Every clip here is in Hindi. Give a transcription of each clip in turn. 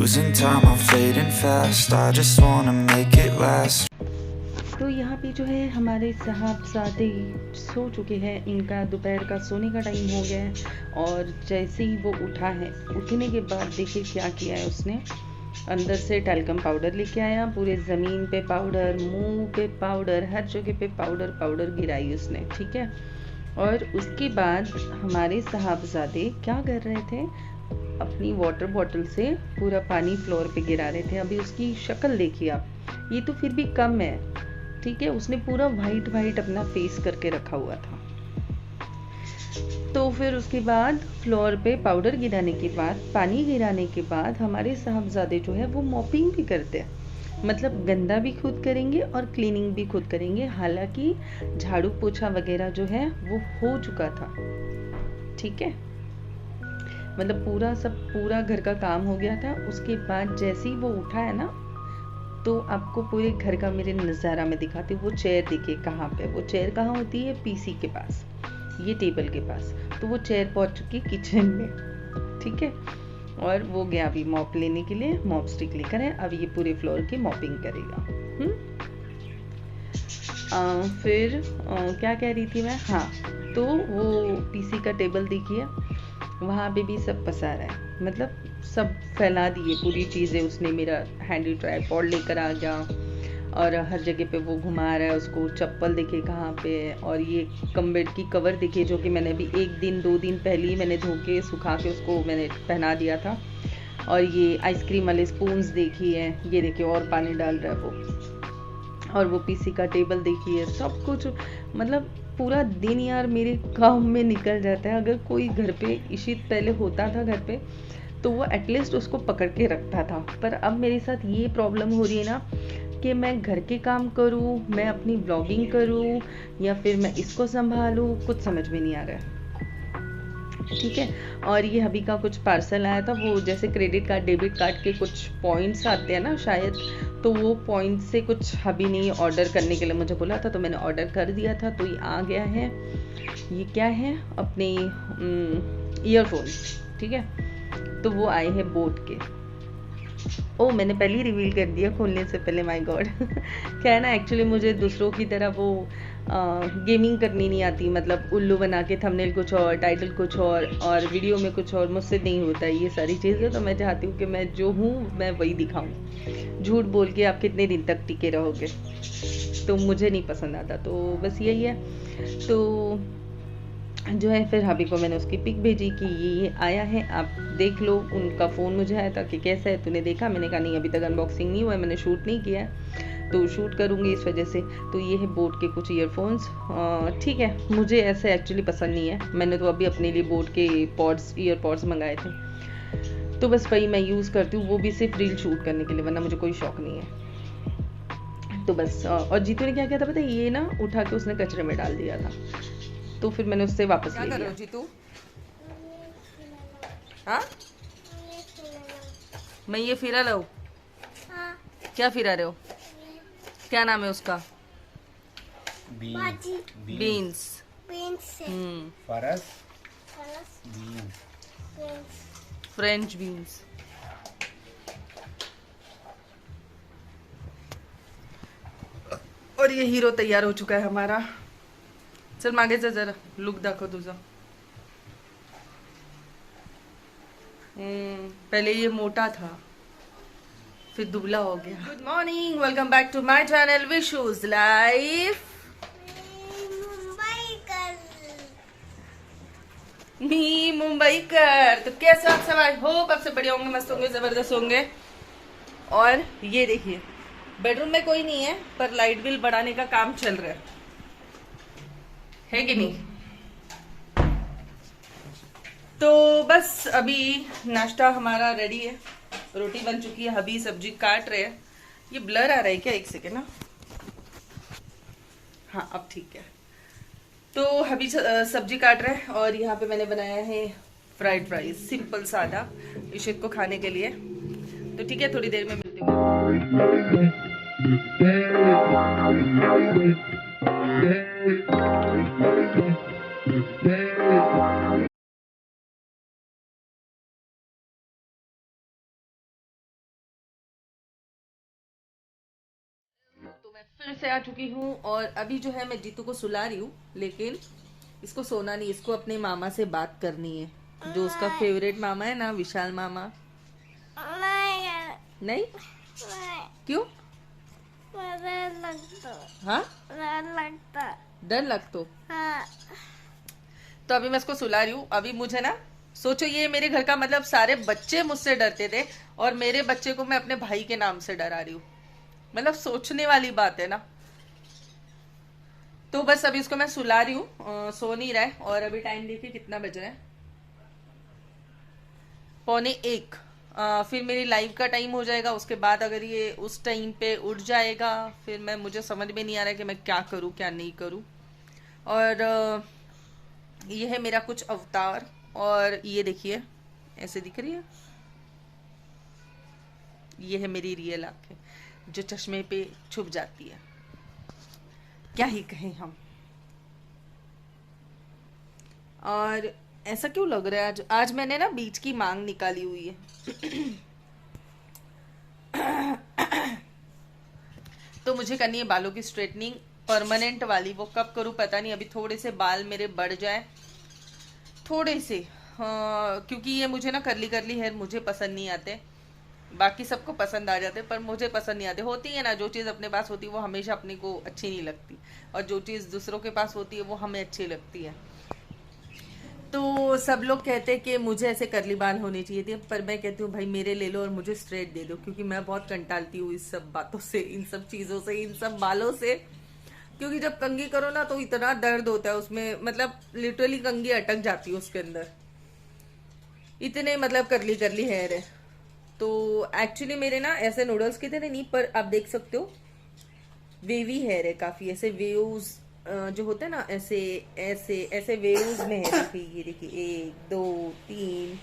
Losing time, I'm fading fast. I just wanna make it last. तो यहाँ पे जो है हमारे साहबजादे सो चुके हैं, इनका दोपहर का सोने का टाइम हो गया है। और जैसे ही वो उठा है, उठने के बाद देखिए क्या किया है उसने। अंदर से टैल्कम पाउडर लेके आया, पूरे ज़मीन पे पाउडर, मुंह पे पाउडर, हर जगह पे पाउडर पाउडर गिराई उसने, ठीक है। और उसके बाद हमारे साहबजादे क्या कर रहे थे, अपनी वाटर बॉटल से पूरा पानी फ्लोर पे गिरा रहे थे। अभी उसकी शक्ल देखिए आप, ये तो फिर भी कम है, ठीक है। उसने पूरा वाइट वाइट अपना फेस करके रखा हुआ था। तो फिर उसके बाद फ्लोर पे पाउडर गिराने के बाद, पानी गिराने के बाद हमारे साहबजादे जो है वो मॉपिंग भी करते हैं, मतलब गंदा भी खुद करेंगे और क्लीनिंग भी खुद करेंगे। हालांकि झाड़ू पोछा वगैरह जो है वो हो चुका था, ठीक है, मतलब पूरा घर का काम हो गया था। उसके बाद जैसे ही वो उठा है ना, तो आपको पूरे घर का मेरे नज़ारा में दिखाती हूँ। वो चेयर देखिए कहाँ पे, वो चेयर कहाँ होती है, पीसी के पास, ये टेबल के पास। तो वो चेयर पहुँच चुकी है किचन में, ठीक है। और वो गया अभी मॉप लेने के लिए, मॉप स्टिक लेकर है, अब ये पूरे फ्लोर की मॉपिंग करेगा। फिर क्या कह रही थी मैं, हाँ, तो वो पीसी का टेबल देखिए, वहाँ पे भी सब पसारा है, मतलब सब फैला दिए पूरी चीज़ें उसने। मेरा हैंडी ट्राइपॉड लेकर आ गया और हर जगह पे वो घुमा रहा है उसको। चप्पल देखिए कहाँ पे है, और ये कम्बेड की कवर देखिए, जो कि मैंने अभी 1 दिन 2 दिन पहले ही मैंने धो के सुखा के उसको मैंने पहना दिया था। और ये आइसक्रीम वाले स्पून्स देखिए, ये देखिए और पानी डाल रहा है वो। और वो पीसी का टेबल देखिए, सब कुछ, मतलब पूरा दिन यार मेरे काम में निकल जाता है। अगर कोई घर पे इशित पहले होता था घर पे, तो वो एटलीस्ट उसको पकड़ के रखता था। पर अब मेरे साथ ये प्रॉब्लम हो रही है ना, कि मैं घर के काम करूँ, मैं अपनी ब्लॉगिंग करूँ, या फिर मैं इसको संभालूँ, कुछ समझ में नहीं आ रहा है, ठीक है। और ये हबी का कुछ पार्सल आया था, वो जैसे क्रेडिट कार्ड डेबिट कार्ड के कुछ पॉइंट्स आते हैं ना शायद, तो वो पॉइंट से कुछ हबी ने ऑर्डर करने के लिए मुझे बोला था, तो मैंने ऑर्डर कर दिया था। तो ये आ गया है, ये क्या है, अपने ईयरफोन्स, ठीक है। तो वो आए हैं बोट के। ओ, मैंने पहले ही रिवील कर दिया खोलने से पहले, माय गॉड। क्या है ना, एक्चुअली मुझे दूसरों की तरह वो गेमिंग करनी नहीं आती, मतलब उल्लू बना के थंबनेल कुछ और, टाइटल कुछ और वीडियो में कुछ और, मुझसे नहीं होता ये सारी चीज़ें। तो मैं चाहती हूँ कि मैं जो हूँ मैं वही दिखाऊँ। झूठ बोल के आप कितने दिन तक टिके रहोगे, तो मुझे नहीं पसंद आता। तो बस यही है। तो जो है फिर हबी को मैंने उसकी पिक भेजी कि ये आया है, आप देख लो। उनका फ़ोन मुझे आया था कि कैसा है, तूने देखा? मैंने कहा नहीं, अभी तक अनबॉक्सिंग नहीं हुआ है, मैंने शूट नहीं किया है, तो शूट करूँगी इस वजह से। तो ये है बोट के कुछ ईयरफोन्स, ठीक है। मुझे ऐसे एक्चुअली पसंद नहीं है, मैंने तो अभी अपने लिए बोट के ईयर पॉड्स मंगाए थे, तो बस वही मैं यूज़ करती हूँ, वो भी सिर्फ रील शूट करने के लिए, वरना मुझे कोई शौक नहीं है। तो बस और जीतू ने क्या किया था पता है, ये ना उठा के उसने कचरे में डाल दिया था, तो फिर मैंने उससे वापस ले लिया। क्या कर रहे हो जीतू? हाँ, मैं ये फिरा लो। हाँ। क्या फिरा रहे हो? क्या नाम है उसका? बीन्स। फरस फ्रेंच बीन्स। और ये हीरो तैयार हो चुका है हमारा। चल मागे जा, जरा लुक दाखव तुझा। पहले ये मोटा था, फिर दुबला हो गया। Good morning, welcome back to my channel Vishu's life. मी मुंबई कर। तो कैसे आप सब? आई होप आप सब बढ़िया होंगे, मस्त होंगे, जबरदस्त होंगे। और ये देखिए, बेडरूम में कोई नहीं है, पर लाइट बिल बढ़ाने का काम चल रहा है कि नहीं? तो बस अभी नाश्ता हमारा रेडी है, रोटी बन चुकी है, हबी सब्जी काट रहे हैं। ये ब्लर आ रहा है क्या? एक सेकेंड ना, हाँ अब ठीक है। तो हबी सब्जी काट रहे हैं, और यहाँ पे मैंने बनाया है फ्राइड राइस, सिंपल सादा, इशित को खाने के लिए। तो ठीक है, थोड़ी देर में मिलती हूँ। फिर से आ चुकी हूँ और अभी जो है मैं जीतू को सुला रही हूँ, लेकिन इसको सोना नहीं, इसको अपने मामा से बात करनी है, जो उसका फेवरेट मामा है ना, विशाल मामा। नहीं? क्यों? हाँ? डर लगता। हाँ। तो अभी मैं इसको सुला रही हूँ। अभी मुझे ना, सोचो ये मेरे घर का मतलब सारे बच्चे मुझसे डरते थे और मेरे बच्चे को मैं अपने भाई के नाम से डरा रही हूँ। मतलब सोचने वाली बात है ना। तो बस अभी इसको मैं सुला रही हूँ, सो नहीं रहा है। और अभी टाइम देखिए कितना बज रहा है, 12:45। फिर मेरी लाइव का टाइम हो जाएगा। उसके बाद अगर ये उस टाइम पे उठ जाएगा, फिर मुझे समझ में नहीं आ रहा है कि मैं क्या करूँ क्या नहीं करूँ। और ये है मेरा कुछ अवतार, और ये देखिए ऐसे दिख रही है, ये है मेरी रियल आंखें जो चश्मे पे छुप जाती है। क्या ही कहें हम। और ऐसा क्यों लग रहा है आज मैंने ना बीच की मांग निकाली हुई है। तो मुझे करनी है बालों की स्ट्रेटनिंग, परमानेंट वाली। वो कब करूं पता नहीं। अभी थोड़े से बाल मेरे बढ़ जाए, थोड़े से, क्योंकि ये मुझे ना करली हेयर मुझे पसंद नहीं आते। बाकी सबको पसंद आ जाते पर मुझे पसंद नहीं आते। होती है ना, जो चीज़ अपने पास होती है वो हमेशा अपने को अच्छी नहीं लगती, और जो चीज़ दूसरों के पास होती है वो हमें अच्छी लगती है। तो सब लोग कहते हैं कि मुझे ऐसे करली बाल होने चाहिए थे, पर मैं कहती हूँ भाई मेरे ले लो और मुझे स्ट्रेट दे दो, क्योंकि मैं बहुत कंटालती हूँ इस सब बातों से, इन सब चीज़ों से, इन सब बालों से। क्योंकि जब कंघी करो ना तो इतना दर्द होता है उसमें, मतलब लिटरली कंघी अटक जाती है उसके अंदर, इतने मतलब करली हेयर है। तो एक्चुअली मेरे ना ऐसे नूडल्स की तरह नहीं, पर आप देख सकते हो वेवी हेयर है काफी, ऐसे वेव्स जो होते हैं ना, ऐसे ऐसे ऐसे वेव्स में है। देखिए ये देखिए, 1 2 3,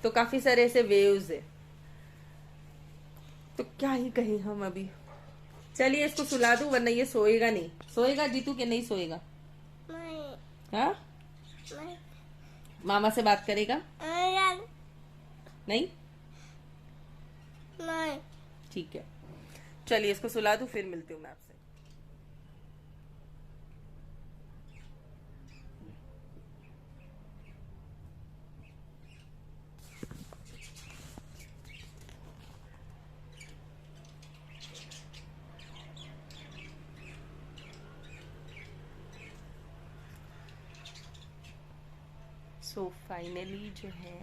तो काफी सारे ऐसे वेव्स है। तो क्या ही कहें हम अभी। चलिए इसको सुला दूं, वरना ये सोएगा नहीं। सोएगा जीतू के नहीं सोएगा? हाँ, मामा से बात करेगा? नहीं? ठीक है, चलिए इसको सुला दूं, फिर मिलती हूँ मैं आपसे। सो फाइनली जो है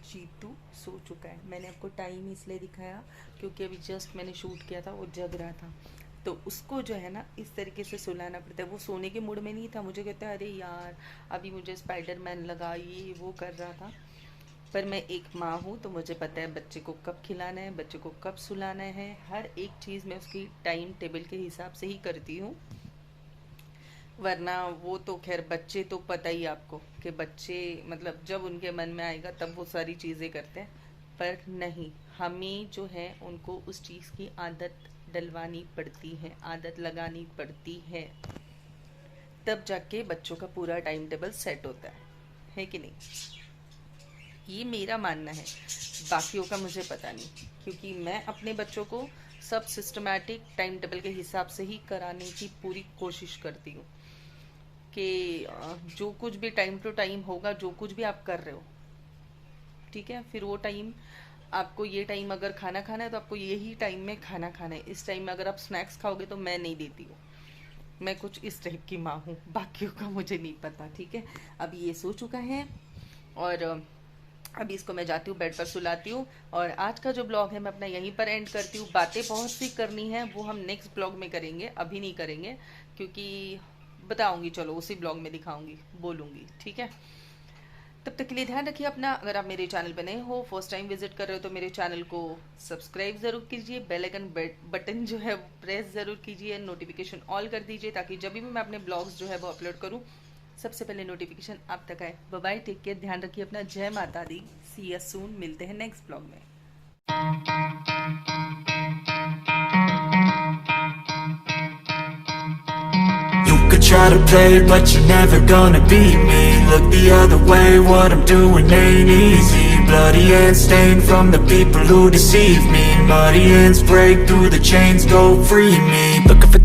जीतू सो चुका है। मैंने आपको टाइम इसलिए दिखाया क्योंकि अभी जस्ट मैंने शूट किया था, वो जग रहा था, तो उसको जो है ना इस तरीके से सुलाना पड़ता है। वो सोने के मूड में नहीं था, मुझे कहता है अरे यार अभी मुझे स्पाइडरमैन लगा, ये वो कर रहा था। पर मैं एक माँ हूँ तो मुझे पता है बच्चे को कब खिलाना है, बच्चे को कब सुलाना है। हर एक चीज़ मैं उसकी टाइम टेबल के हिसाब से ही करती हूँ, वरना वो तो खैर बच्चे तो पता ही आपको कि बच्चे मतलब जब उनके मन में आएगा तब वो सारी चीज़ें करते हैं। पर नहीं, हमें जो है उनको उस चीज़ की आदत डलवानी पड़ती है, आदत लगानी पड़ती है, तब जाके बच्चों का पूरा टाइम टेबल सेट होता है कि नहीं? ये मेरा मानना है, बाकियों का मुझे पता नहीं, क्योंकि मैं अपने बच्चों को सब सिस्टमैटिक टाइम टेबल के हिसाब से ही कराने की पूरी कोशिश करती हूँ कि जो कुछ भी टाइम टू टाइम होगा, जो कुछ भी आप कर रहे हो, ठीक है, फिर वो टाइम आपको, ये टाइम अगर खाना खाना है तो आपको यही टाइम में खाना खाना है। इस टाइम में अगर आप स्नैक्स खाओगे तो मैं नहीं देती हूँ। मैं कुछ इस टाइप की माँ हूँ, बाकियों का मुझे नहीं पता, ठीक है। अभी ये सो चुका है और अभी इसको मैं जाती हूँ बेड पर सुलाती हूँ। और आज का जो ब्लॉग है मैं अपना यहीं पर एंड करती हूँ। बातें बहुत सी करनी है, वो हम नेक्स्ट ब्लॉग में करेंगे, अभी नहीं करेंगे, क्योंकि बताऊंगी, चलो उसी ब्लॉग में दिखाऊंगी, बोलूँगी, ठीक है। तब तक के लिए ध्यान रखिए अपना। अगर आप मेरे चैनल पर नए हो, फर्स्ट टाइम विजिट कर रहे हो, तो मेरे चैनल को सब्सक्राइब ज़रूर कीजिए, बेल आइकन बटन जो है प्रेस ज़रूर कीजिए, नोटिफिकेशन ऑल कर दीजिए, ताकि जब भी मैं अपने ब्लॉग्स जो है वो अपलोड करूँ सबसे पहले नोटिफिकेशन आप तक आए। बाय बाय, टेक केयर, ध्यान रखिए अपना। जय माता दी, सी यू सून, मिलते हैं नेक्स्ट ब्लॉग में। Try to play, but you're never gonna beat me. Look the other way, what I'm doing ain't easy. bloody hands stained from the people who deceive me. Muddy hands break through the chains, go free me. Looking for